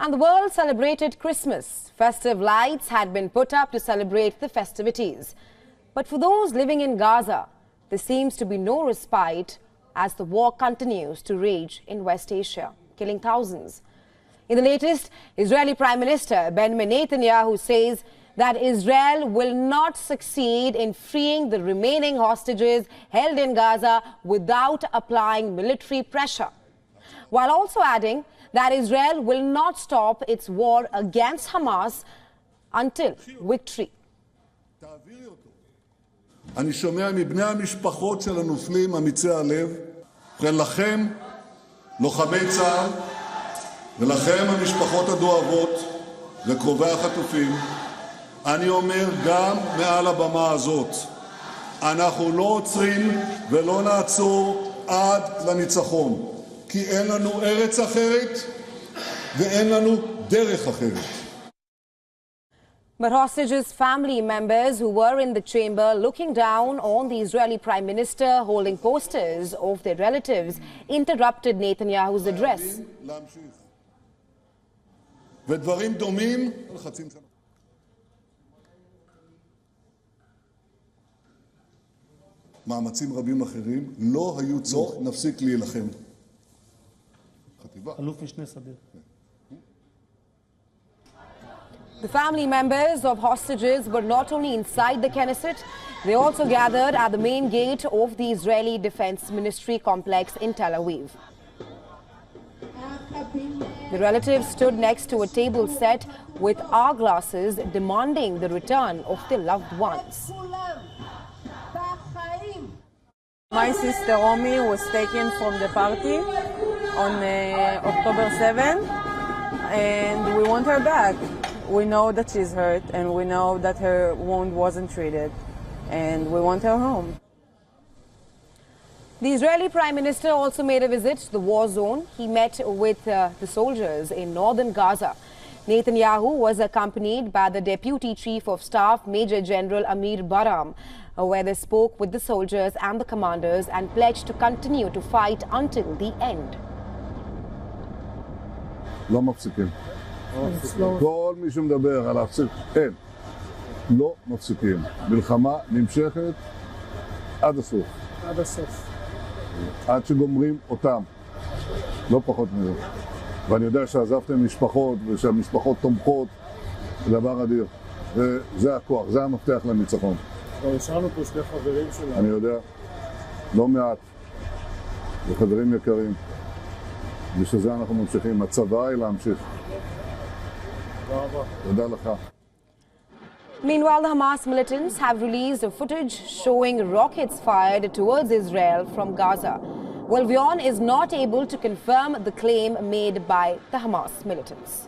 And the world celebrated Christmas. Festive lights had been put up to celebrate the festivities. But for those living in Gaza, there seems to be no respite as the war continues to rage in West Asia, killing thousands. In the latest, Israeli Prime Minister Benjamin Netanyahu says that Israel will not succeed in freeing the remaining hostages held in Gaza without applying military pressure, while also adding that Israel will not stop its war against Hamas until victory. אני שומע מבני המשפחות של הנופלים אמיצי הלב, ובכן לכם, לוחמי צה"ל, ולכם המשפחות הדואבות וקרובי החטופים, אני אומר גם מעל הבמה הזאת, אנחנו לא עוצרים ולא נעצור עד לניצחון, כי אין לנו ארץ אחרת ואין לנו דרך אחרת. But hostages' family members who were in the chamber looking down on the Israeli Prime Minister holding posters of their relatives interrupted Netanyahu's address. ודברים דומים לחצי שנה. מאמצים רבים אחרים לא היו צורך, נפסיק להילחם. חטיבה. אלוף משנה סדיר. The family members of hostages were not only inside the Knesset, they also gathered at the main gate of the Israeli Defense Ministry complex in Tel Aviv. The relatives stood next to a table set with hourglasses demanding the return of their loved ones. My sister Romy was taken from the party on October 7th, and we want her back. We know that she's hurt, and we know that her wound wasn't treated, and we want her home. The Israeli Prime Minister also made a visit to the war zone. He met with the soldiers in northern Gaza. Netanyahu was accompanied by the Deputy Chief of Staff, Major General Amir Baram, where they spoke with the soldiers and the commanders and pledged to continue to fight until the end. לא מפסיקים. כל מי שמדבר על להפסיק, אין. לא מפסיקים. מלחמה נמשכת עד הסוף. עד הסוף. עד שגומרים אותם. לא פחות מזה. ואני יודע שעזבתם משפחות ושהמשפחות תומכות, זה דבר אדיר. וזה הכוח, זה המפתח לניצחון. השארנו פה שני חברים שלנו. אני יודע, לא מעט. וחברים יקרים. בשביל אנחנו ממשיכים. הצבא היא להמשיך. תודה לך. Meanwhile, the Hamas militants have released footage showing rockets fired towards Israel from Gaza. Well, WION is not able to confirm the claim made by the Hamas militants.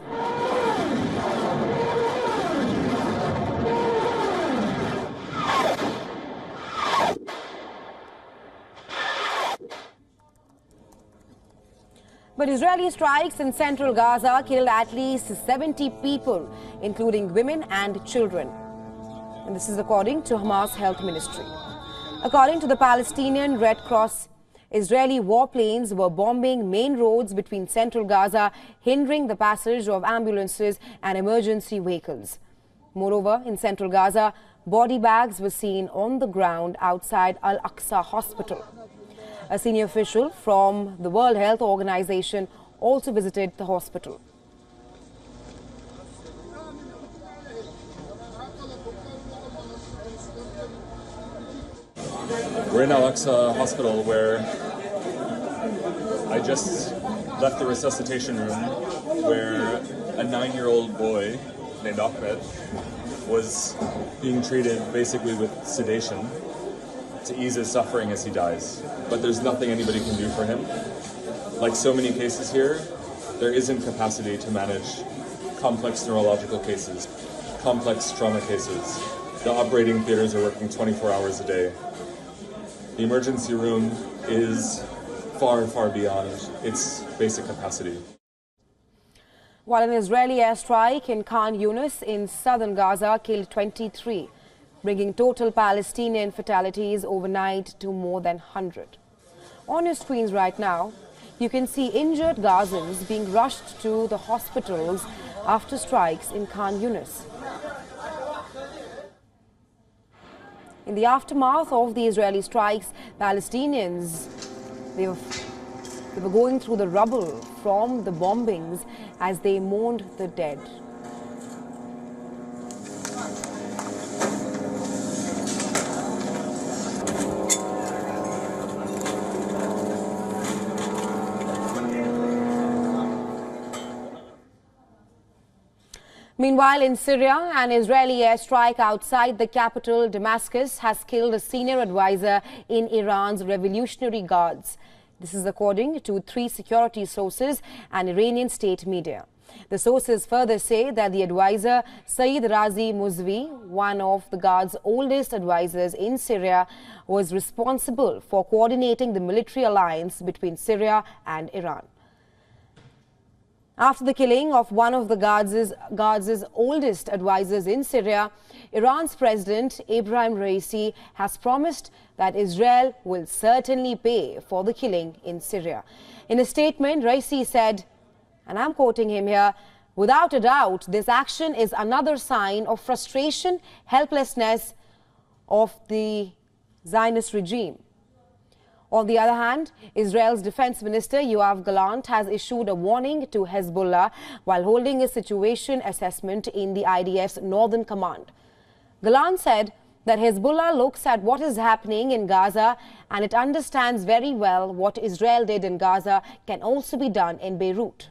But Israeli strikes in central Gaza killed at least 70 people, including women and children. And this is according to Hamas Health Ministry. According to the Palestinian Red Cross, Israeli warplanes were bombing main roads between central Gaza, hindering the passage of ambulances and emergency vehicles. Moreover, in central Gaza, body bags were seen on the ground outside Al-Aqsa Hospital. A senior official from the World Health Organization also visited the hospital. We're in Al-Aqsa Hospital where I just left the resuscitation room where a 9-year-old boy named Ahmed was being treated basically with sedation to ease his suffering as he dies. But there's nothing anybody can do for him. Like so many cases here, there isn't capacity to manage complex neurological cases, complex trauma cases. The operating theaters are working 24 hours a day. The emergency room is far, far beyond its basic capacity. While an Israeli airstrike in Khan Yunis in southern Gaza killed 23, bringing total Palestinian fatalities overnight to more than 100. On your screens right now, you can see injured Gazans being rushed to the hospitals after strikes in Khan Yunis. In the aftermath of the Israeli strikes, Palestinians, they were going through the rubble from the bombings as they mourned the dead. Meanwhile, in Syria, an Israeli airstrike outside the capital, Damascus, has killed a senior advisor in Iran's Revolutionary Guards. This is according to 3 security sources and Iranian state media. The sources further say that the advisor, Saeed Razi Muzvi, one of the Guards' oldest advisors in Syria, was responsible for coordinating the military alliance between Syria and Iran. After the killing of one of the Guards' oldest advisors in Syria, Iran's President Ebrahim Raisi has promised that Israel will certainly pay for the killing in Syria. In a statement, Raisi said, and I'm quoting him here, "Without a doubt, this action is another sign of frustration, helplessness of the Zionist regime." On the other hand, Israel's Defense Minister Yoav Gallant has issued a warning to Hezbollah while holding a situation assessment in the IDF's Northern Command. Gallant said that Hezbollah looks at what is happening in Gaza and it understands very well what Israel did in Gaza can also be done in Beirut.